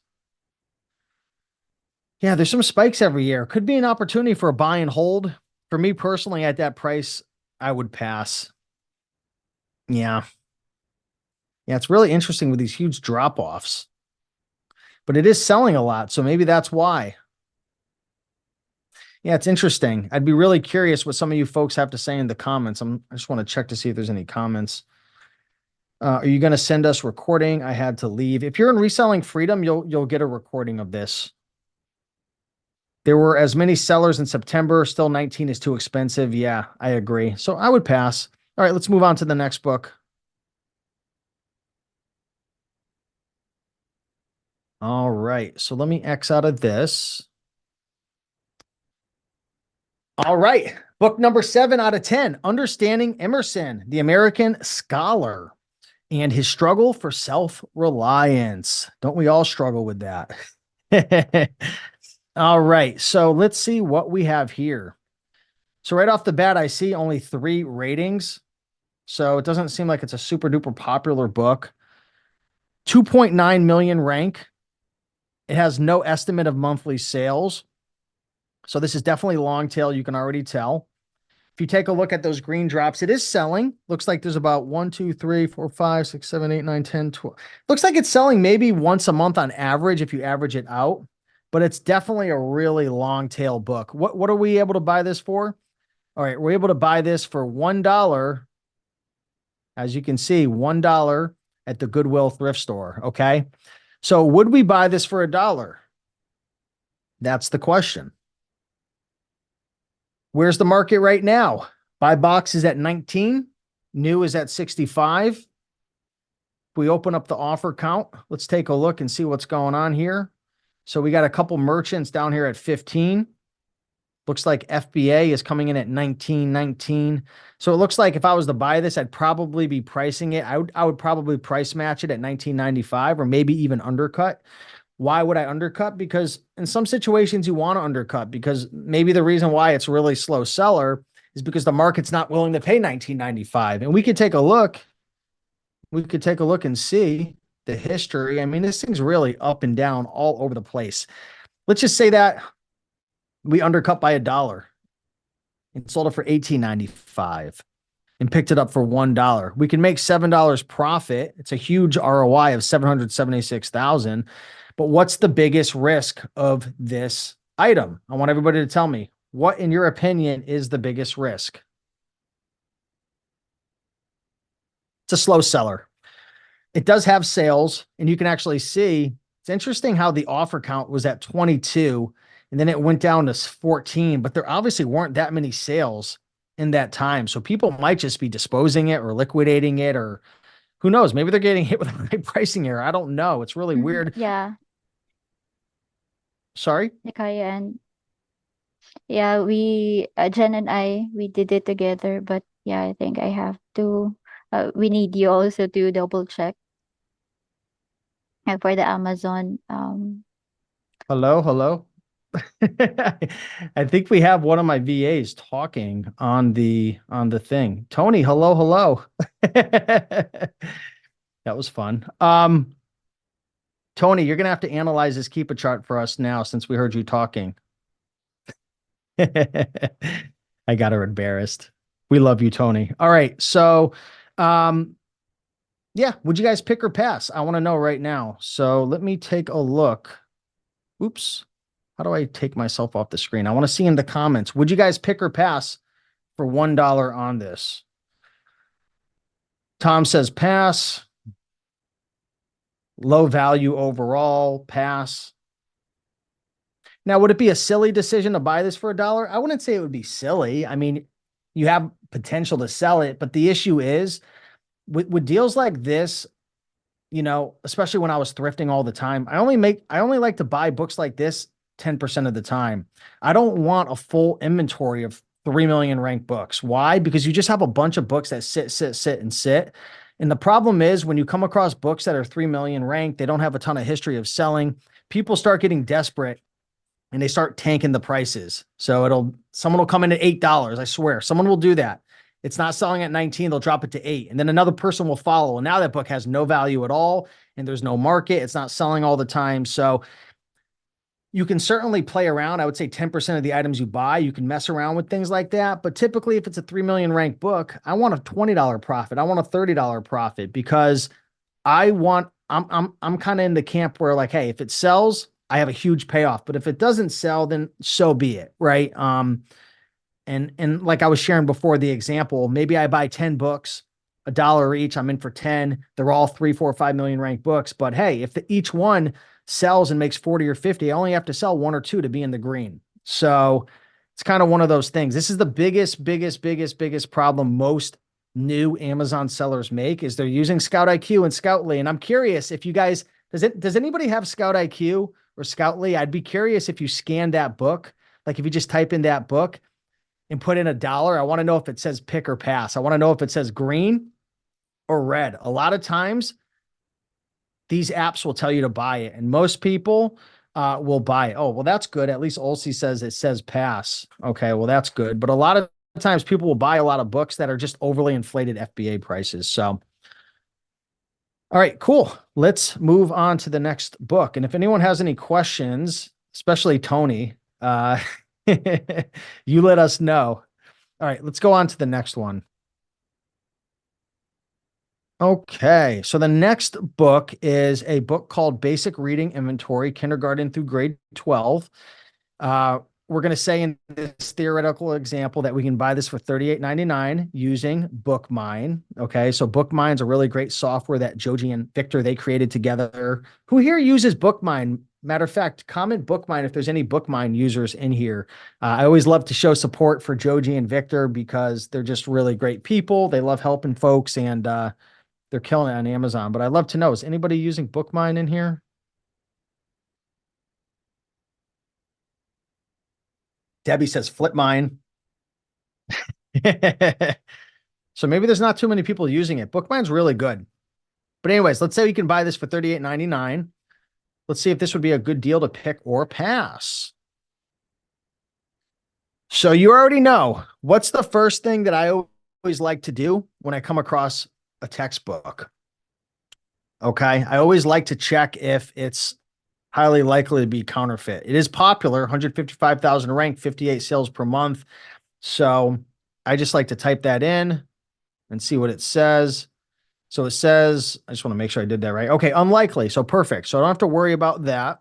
Yeah, there's some spikes every year. Could be an opportunity for a buy and hold. For me personally, at that price, I would pass. Yeah. Yeah, it's really interesting with these huge drop-offs. But it is selling a lot, so maybe that's why. Yeah, it's interesting. I'd be really curious what some of you folks have to say in the comments. I just want to check to see if there's any comments. Are you going to send us recording? I had to leave. If you're in Reselling Freedom, you'll get a recording of this. There were as many sellers in September. Still 19 is too expensive. Yeah, I agree. So I would pass. All right, let's move on to the next book. All right, so let me X out of this. All right, book number 7 out of 10, Understanding Emerson, the American Scholar, and his struggle for self-reliance. Don't we all struggle with that? All right, so let's see what we have here. So right off the bat, I see only 3 ratings. So it doesn't seem like it's a super duper popular book. 2.9 million rank. It has no estimate of monthly sales. So this is definitely long tail. You can already tell. If you take a look at those green drops, it is selling. Looks like there's about 1, 2, 3, 4, 5, 6, 7, 8, 9, 10, 12. Looks like it's selling maybe once a month on average if you average it out. But it's definitely a really long tail book. What are we able to buy this for? All right, we're able to buy this for $1. As you can see, $1 at the Goodwill thrift store. Okay. So would we buy this for $1? That's the question. Where's the market right now? Buy box is at 19. New is at 65. If we open up the offer count, let's take a look and see what's going on here. So we got a couple merchants down here at 15. Looks like FBA is coming in at 19. So it looks like if I was to buy this, I'd probably be pricing it. I would probably price match it at $19.95 or maybe even undercut. Why would I undercut? Because in some situations you want to undercut, because maybe the reason why it's really slow seller is because the market's not willing to pay $19.95. And we could take a look. We could take a look and see the history. I mean, this thing's really up and down all over the place. Let's just say that we undercut by $1 and sold it for $18.95 and picked it up for $1. We can make $7 profit. It's a huge ROI of $776,000. But what's the biggest risk of this item? I want everybody to tell me what, in your opinion, is the biggest risk. It's a slow seller. It does have sales, and you can actually see it's interesting how the offer count was at 22 and then it went down to 14, but there obviously weren't that many sales in that time. So people might just be disposing it or liquidating it, or who knows? Maybe they're getting hit with a high pricing error. I don't know. It's really weird. Yeah. Sorry. Nikaya and yeah, Jen and we did it together, but yeah, I think I have to, we need you also to double check for the Amazon. Hello. Hello. I think we have one of my VAs talking on the thing. Tony, hello, hello. That was fun. Tony, you're gonna have to analyze this Keepa chart for us now since we heard you talking. I got her embarrassed. We love you, Tony. All right. So, yeah, would you guys pick or pass? I want to know right now. So let me take a look. Oops. How do I take myself off the screen? I want to see in the comments. Would you guys pick or pass for $1 on this? Tom says pass. Low value overall, pass. Now, would it be a silly decision to buy this for $1? I wouldn't say it would be silly. I mean, you have potential to sell it, but the issue is with deals like this, you know, especially when I was thrifting all the time, I only like to buy books like this 10% of the time. I don't want a full inventory of 3 million ranked books. Why? Because you just have a bunch of books that sit. And the problem is when you come across books that are 3 million ranked, they don't have a ton of history of selling. People start getting desperate and they start tanking the prices. So someone will come in at $8. I swear, someone will do that. It's not selling at 19, they'll drop it to 8. And then another person will follow. And now that book has no value at all. And there's no market. It's not selling all the time. So you can certainly play around. I would say 10% of the items you buy, you can mess around with things like that. But typically, if it's a 3 million ranked book, I want a $20 profit. I want a $30 profit because I'm kind of in the camp where like, hey, if it sells, I have a huge payoff. But if it doesn't sell, then so be it. Right. And like I was sharing before the example, maybe I buy 10 books, $1 each. I'm in for 10. They're all 3, 4, 5 million ranked books. But hey, if each one sells and makes 40 or 50, I only have to sell 1 or 2 to be in the green. So it's kind of one of those things. This is the biggest problem most new Amazon sellers make is they're using Scout IQ and Scoutly. And I'm curious if you guys, does anybody have Scout IQ or Scoutly? I'd be curious if you scan that book, like if you just type in that book and put in $1, I want to know if it says pick or pass. I want to know if it says green or red. A lot of times these apps will tell you to buy it, and most people will buy it. Oh, well, that's good. At least Olsey says it says pass. Okay, well, that's good. But a lot of times people will buy a lot of books that are just overly inflated FBA prices. So, all right, cool. Let's move on to the next book. And if anyone has any questions, especially Tony, you let us know. All right, let's go on to the next one. Okay, so the next book is a book called Basic Reading Inventory, Kindergarten through Grade 12. We're going to say in this theoretical example that we can buy this for $38.99 using BookMine. Okay, so BookMine's a really great software that Joji and Victor, they created together. Who here uses BookMine? Matter of fact, comment BookMine if there's any BookMine users in here. I always love to show support for Joji and Victor because they're just really great people. They love helping folks and they're killing it on Amazon. But I'd love to know, is anybody using BookMine in here? Debbie says flip mine. So maybe there's not too many people using it. BookMine's really good. But anyways, let's say we can buy this for $38.99. Let's see if this would be a good deal to pick or pass. So you already know, what's the first thing that I always like to do when I come across a textbook? Okay, I always like to check if it's highly likely to be counterfeit. It is popular, 155,000 ranked, 58 sales per month. So I just like to type that in and see what it says. So it says, I just want to make sure I did that right. Okay, unlikely. So perfect. So I don't have to worry about that.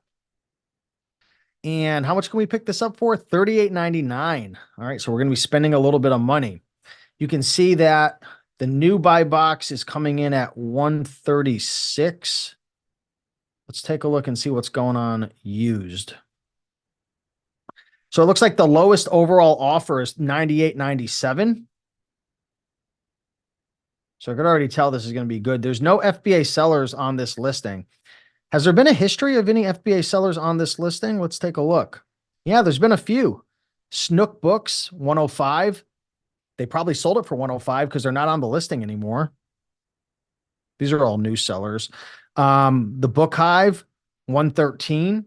And how much can we pick this up for? $38.99. All right, so we're going to be spending a little bit of money. You can see that the new buy box is coming in at 136. Let's take a look and see what's going on used. So it looks like the lowest overall offer is $98.97. So I could already tell this is going to be good. There's no FBA sellers on this listing. Has there been a history of any FBA sellers on this listing? Let's take a look. Yeah, there's been a few. Snook Books, 105. They probably sold it for 105 because they're not on the listing anymore. These are all new sellers. The Book Hive, 113.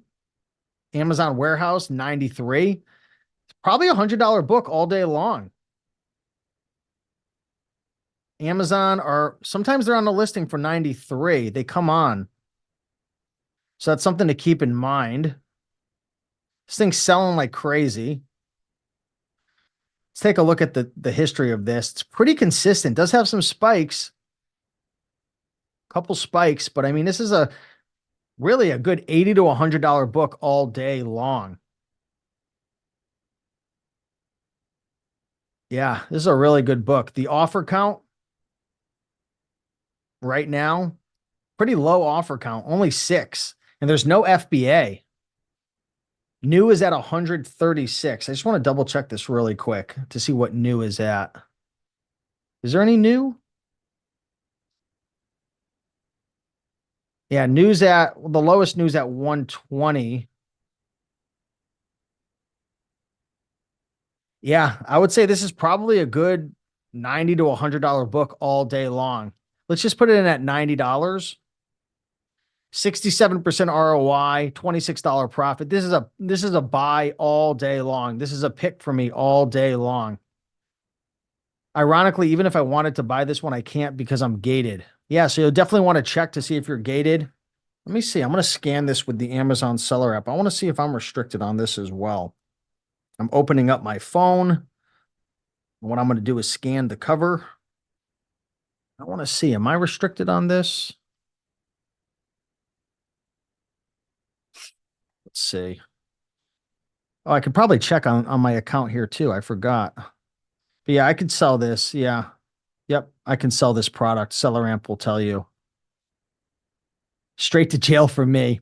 Amazon Warehouse, 93. Probably $100 book all day long. Amazon are sometimes they're on the listing for 93. They come on. So that's something to keep in mind. This thing's selling like crazy. Let's take a look at the history of this. It's pretty consistent. Does have some spikes. Couple spikes, but I mean, this is a really a good $80 to $100 book all day long. Yeah, this is a really good book. The offer count right now, pretty low offer count, only 6. And there's no FBA. New is at 136. I just want to double check this really quick to see what new is at. Is there any new? Yeah, news at the lowest news at 120. Yeah, I would say this is probably a good $90 to $100 book all day long. Let's just put it in at $90. 67% ROI, $26 profit. This is a buy all day long. This is a pick for me all day long. Ironically, even if I wanted to buy this one, I can't because I'm gated. Yeah, so you'll definitely want to check to see if you're gated. Let me see. I'm going to scan this with the Amazon seller app. I want to see if I'm restricted on this as well. I'm opening up my phone. What I'm going to do is scan the cover. I want to see, am I restricted on this? Let's see. Oh, I could probably check on my account here too. I forgot. But yeah, I could sell this. Yeah. Yep. I can sell this product. Seller amp will tell you. Straight to jail for me.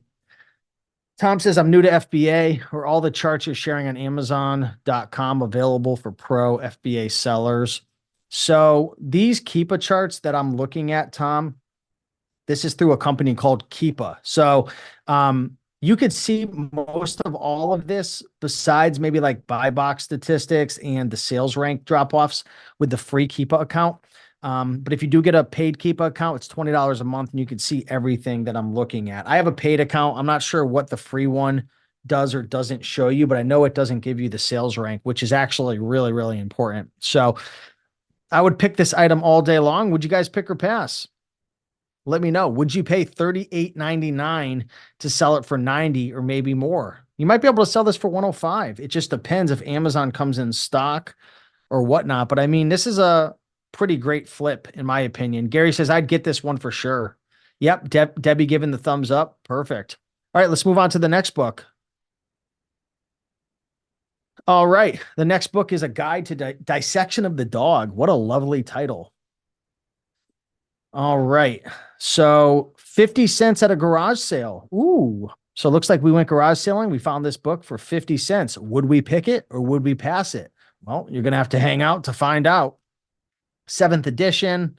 Tom says, I'm new to FBA. Are all the charts you're sharing on Amazon.com available for pro FBA sellers? So these Keepa charts that I'm looking at, Tom, this is through a company called Keepa. So you could see most of all of this besides maybe like buy box statistics and the sales rank drop-offs with the free Keepa account. But if you do get a paid Keepa account, it's $20 a month and you can see everything that I'm looking at. I have a paid account. I'm not sure what the free one does or doesn't show you, but I know it doesn't give you the sales rank, which is actually really, really important. So I would pick this item all day long. Would you guys pick or pass? Let me know. Would you pay $38.99 to sell it for 90 or maybe more? You might be able to sell this for 105. It just depends if Amazon comes in stock or whatnot. But I mean, this is a pretty great flip, in my opinion. Gary says, I'd get this one for sure. Yep. Debbie giving the thumbs up. Perfect. All right, let's move on to the next book. All right. The next book is a guide to dissection of the dog. What a lovely title. All right. So 50 cents at a garage sale. Ooh. So it looks like we went garage selling. We found this book for 50 cents. Would we pick it or would we pass it? Well, you're going to have to hang out to find out. 7th edition.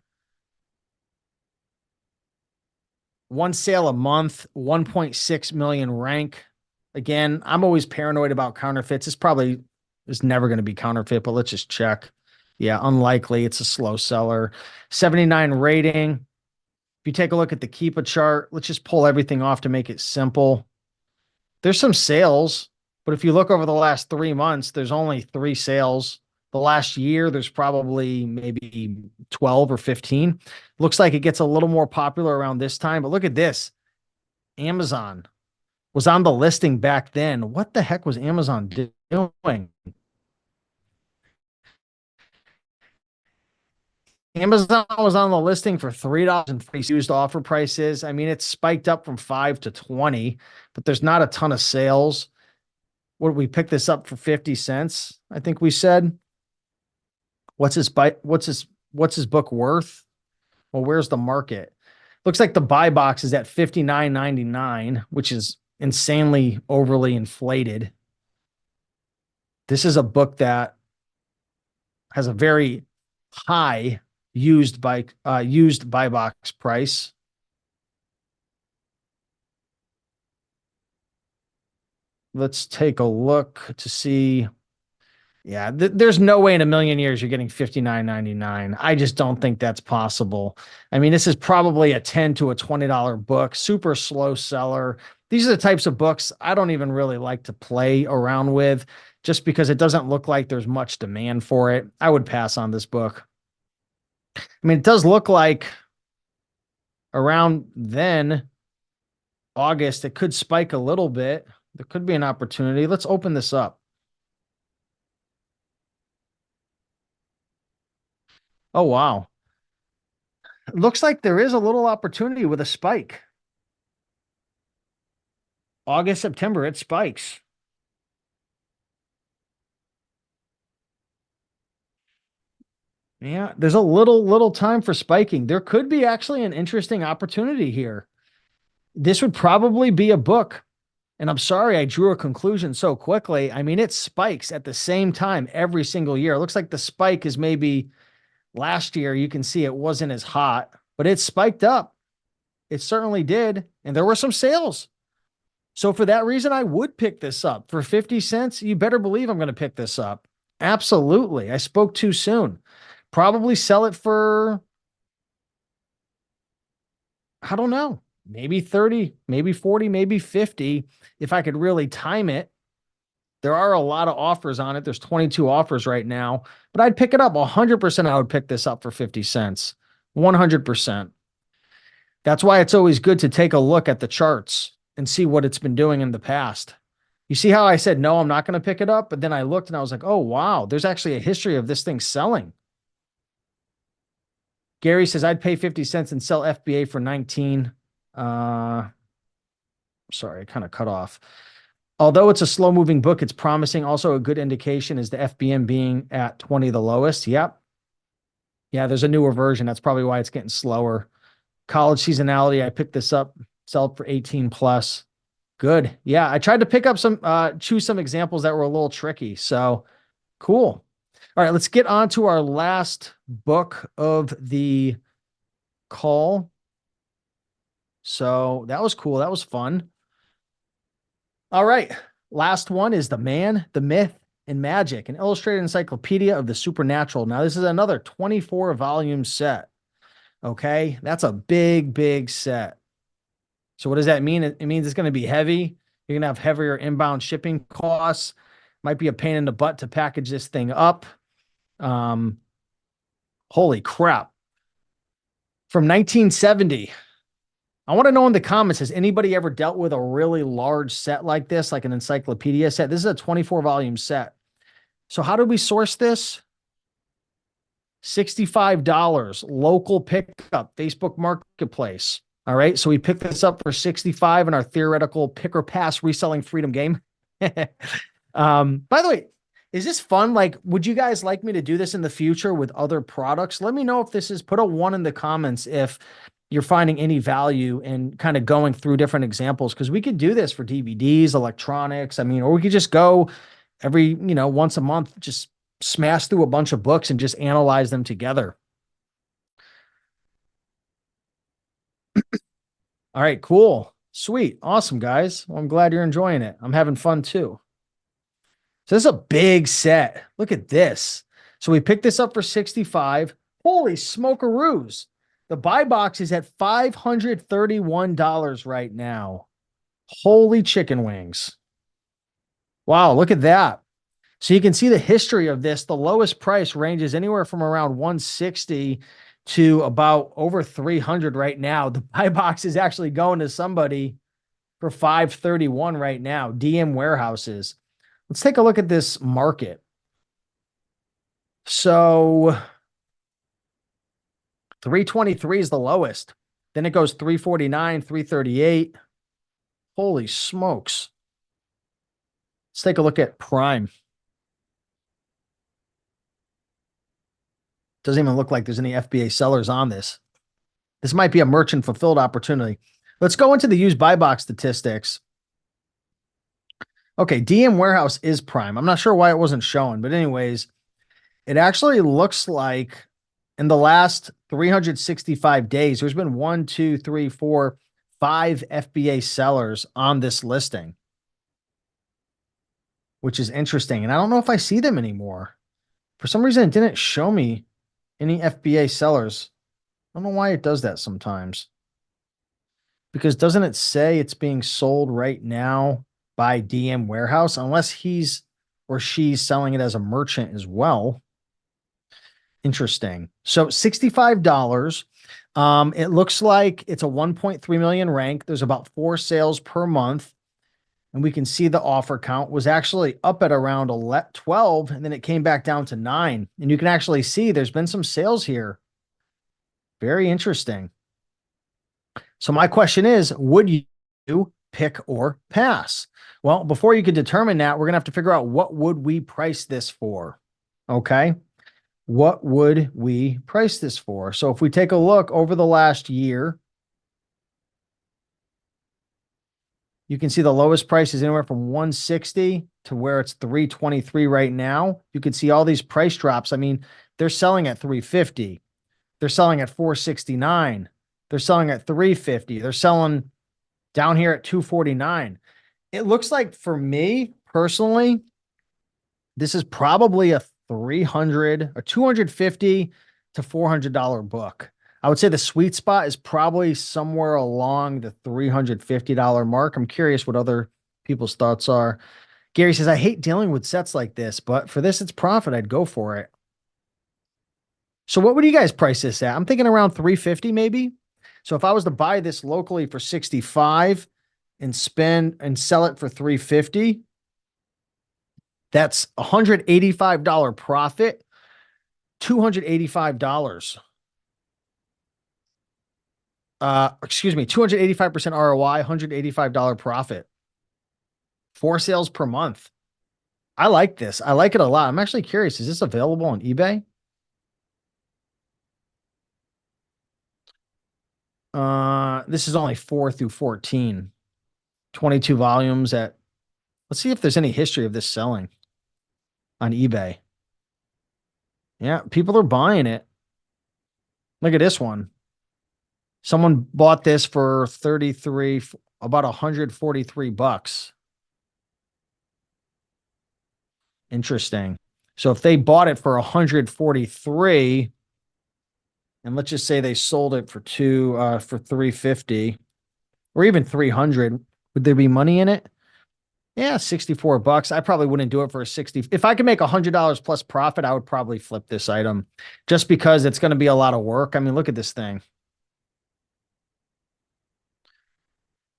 One sale a month, 1.6 million rank. Again, I'm always paranoid about counterfeits. It's never going to be counterfeit, but let's just check. Yeah, unlikely. It's a slow seller. 79 rating. If you take a look at the Keepa chart, let's just pull everything off to make it simple. There's some sales, but if you look over the last 3 months, there's only 3 sales. The last year, there's probably maybe 12 or 15. Looks like it gets a little more popular around this time, but look at this. Amazon was on the listing back then. What the heck was Amazon doing? Amazon was on the listing for $3 and free used offer prices. I mean, it's spiked up from 5 to 20, but there's not a ton of sales. What did we pick this up for 50 cents? I think we said. What's his book worth? Well, where's the market? Looks like the buy box is at $59.99, which is insanely overly inflated. This is a book that has a very high used buy box price. Let's take a look to see. Yeah, there's no way in a million years you're getting $59.99. I just don't think that's possible. I mean, this is probably a $10 to a $20 book, super slow seller. These are the types of books I don't even really like to play around with just because it doesn't look like there's much demand for it. I would pass on this book. I mean, it does look like around then, August, it could spike a little bit. There could be an opportunity. Let's open this up. Oh, wow. It looks like there is a little opportunity with a spike. August, September, it spikes. Yeah, there's a little time for spiking. There could be actually an interesting opportunity here. This would probably be a book. And I'm sorry I drew a conclusion so quickly. I mean, it spikes at the same time every single year. It looks like the spike is maybe last year. You can see it wasn't as hot, but it spiked up. It certainly did. And there were some sales. So for that reason, I would pick this up for 50 cents. You better believe I'm going to pick this up. Absolutely. I spoke too soon. Probably sell it for, I don't know, maybe 30, maybe 40, maybe 50 if I could really time it. There are a lot of offers on it. There's 22 offers right now, but I'd pick it up 100%. I would pick this up for 50 cents. 100%. That's why it's always good to take a look at the charts and see what it's been doing in the past. You see how I said, no, I'm not going to pick it up. But then I looked and I was like, oh, wow, there's actually a history of this thing selling. Gary says, I'd pay 50 cents and sell FBA for 19. Sorry, I kind of cut off. Although it's a slow moving book, it's promising. Also a good indication is the FBM being at 20, the lowest. Yep. Yeah, there's a newer version. That's probably why it's getting slower. College seasonality. I picked this up, sell it for 18 plus. Good. Yeah. I tried to pick up choose some examples that were a little tricky. So cool. All right, let's get on to our last book of the call. So that was cool. That was fun. All right. Last one is The Man, the Myth, and Magic, an illustrated encyclopedia of the supernatural. Now, this is another 24 volume set. Okay. That's a big set. So what does that mean? It means it's going to be heavy. You're going to have heavier inbound shipping costs. Might be a pain in the butt to package this thing up. Holy crap. From 1970. I want to know in the comments, has anybody ever dealt with a really large set like this, like an encyclopedia set? This is a 24 volume set. So how did we source this? $65, local pickup, Facebook Marketplace. All right. So we picked this up for 65 in our theoretical pick or pass reselling freedom game. By the way, is this fun? Like, would you guys like me to do this in the future with other products? Let me know if this is, put a 1 in the comments if you're finding any value in kind of going through different examples, because we could do this for DVDs, electronics. I mean, or we could just go every, once a month, just smash through a bunch of books and just analyze them together. All right, cool. Sweet. Awesome, guys. Well, I'm glad you're enjoying it. I'm having fun too. So this is a big set. Look at this. So we picked this up for 65. Holy smokeroos. The buy box is at $531 right now. Holy chicken wings. Wow, look at that. So you can see the history of this. The lowest price ranges anywhere from around 160 to about over 300 right now. The buy box is actually going to somebody for 531 right now. DM warehouses. Let's take a look at this market. So 323 is the lowest. Then it goes 349, 338. Holy smokes. Let's take a look at Prime. Doesn't even look like there's any FBA sellers on this. This might be a merchant fulfilled opportunity. Let's go into the used buy box statistics. Okay, DM Warehouse is Prime. I'm not sure why it wasn't showing, but anyways, it actually looks like in the last 365 days, there's been 1, 2, 3, 4, 5 FBA sellers on this listing, which is interesting. And I don't know if I see them anymore. For some reason, it didn't show me any FBA sellers. I don't know why it does that sometimes. Because doesn't it say it's being sold right now by DM Warehouse, unless he's or she's selling it as a merchant as well? Interesting. So $65. It looks like it's a 1.3 million rank. There's about 4 sales per month. And we can see the offer count was actually up at around 12, and then it came back down to 9. And you can actually see there's been some sales here. Very interesting. So my question is, would you pick or pass? Well, before you could determine that, we're going to have to figure out what would we price this for? Okay. What would we price this for? So if we take a look over the last year, you can see the lowest price is anywhere from 160 to where it's 323 right now. You can see all these price drops. I mean, they're selling at 350. They're selling at 469. They're selling at 350. They're selling down here at 249. It looks like for me personally, this is probably a 300 or 250 to $400 book. I would say the sweet spot is probably somewhere along the $350 mark. I'm curious what other people's thoughts are. Gary says, I hate dealing with sets like this, but for this, it's profit. I'd go for it. So what would you guys price this at? I'm thinking around 350 maybe. So if I was to buy this locally for 65 and sell it for 350, that's $185 profit, $285. Excuse me, 285% ROI, $185 profit. 4 sales per month. I like this. I like it a lot. I'm actually curious. Is this available on eBay? This is only 4 through 14. 22 volumes at, let's see if there's any history of this selling on eBay. Yeah, people are buying it. Look at this one. Someone bought this for about 143 bucks. Interesting. So if they bought it for 143, and let's just say they sold it for 350 or even 300, would there be money in it? Yeah, 64 bucks. I probably wouldn't do it for a 60. If I could make $100 plus profit, I would probably flip this item just because it's going to be a lot of work. I mean, look at this thing.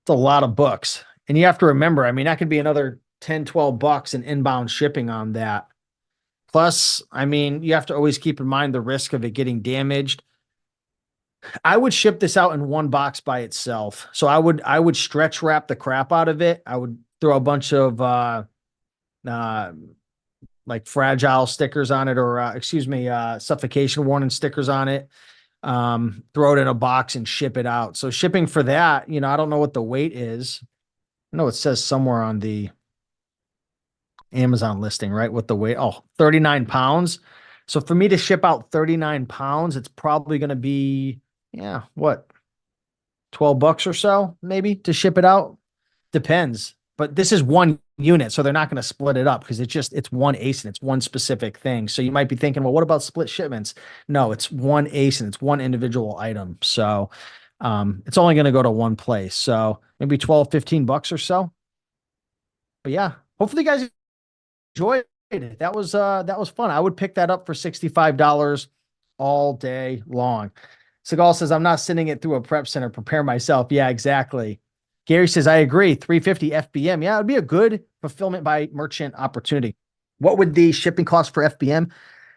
It's a lot of books. And you have to remember, I mean, that could be another 10, 12 bucks in inbound shipping on that. Plus, I mean, you have to always keep in mind the risk of it getting damaged. I would ship this out in one box by itself. So I would stretch wrap the crap out of it. I would throw a bunch of like fragile stickers on it, or excuse me, suffocation warning stickers on it. Throw it in a box and ship it out. So shipping for that, you know, I don't know what the weight is. I know it says somewhere on the Amazon listing, right? What the weight? Oh, 39 pounds. So for me to ship out 39 pounds, it's probably going to be, yeah, what? 12 bucks or so, maybe, to ship it out. Depends. But this is one unit, so they're not going to split it up because it's one ASIN. It's one specific thing. So you might be thinking, well, what about split shipments? No, it's one ASIN. It's one individual item. So it's only going to go to one place. So maybe 12, 15 bucks or so. But yeah, hopefully you guys enjoyed it. That was fun. I would pick that up for $65 all day long. Seagal says, I'm not sending it through a prep center, prepare myself. Yeah, exactly. Gary says, I agree. 350 FBM. Yeah, it would be a good fulfillment by merchant opportunity. What would the shipping cost for FBM?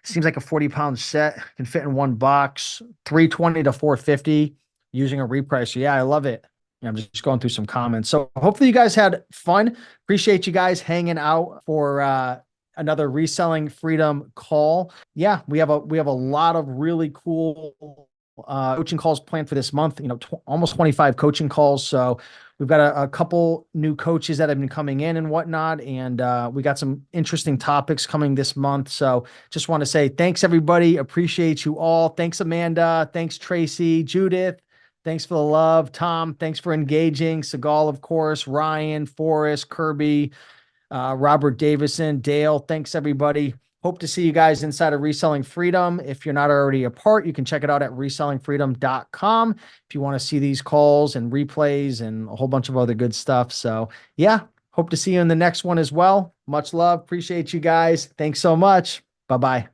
Seems like a 40-pound set can fit in one box, 320 to 450 using a repricer. Yeah, I love it. Yeah, I'm just going through some comments. So hopefully you guys had fun. Appreciate you guys hanging out for another reselling freedom call. Yeah, we have a lot of really cool coaching calls planned for this month. Almost 25 coaching calls. So we've got a couple new coaches that have been coming in and whatnot, and we got some interesting topics coming this month. So just want to say thanks, everybody. Appreciate you all. Thanks, Amanda. Thanks, Tracy, Judith. Thanks for the love. Tom, thanks for engaging. Segal, of course. Ryan, Forrest, Kirby, Robert Davison, Dale. Thanks, everybody. Hope to see you guys inside of Reselling Freedom. If you're not already a part, you can check it out at resellingfreedom.com if you want to see these calls and replays and a whole bunch of other good stuff. So, yeah, hope to see you in the next one as well. Much love. Appreciate you guys. Thanks so much. Bye-bye.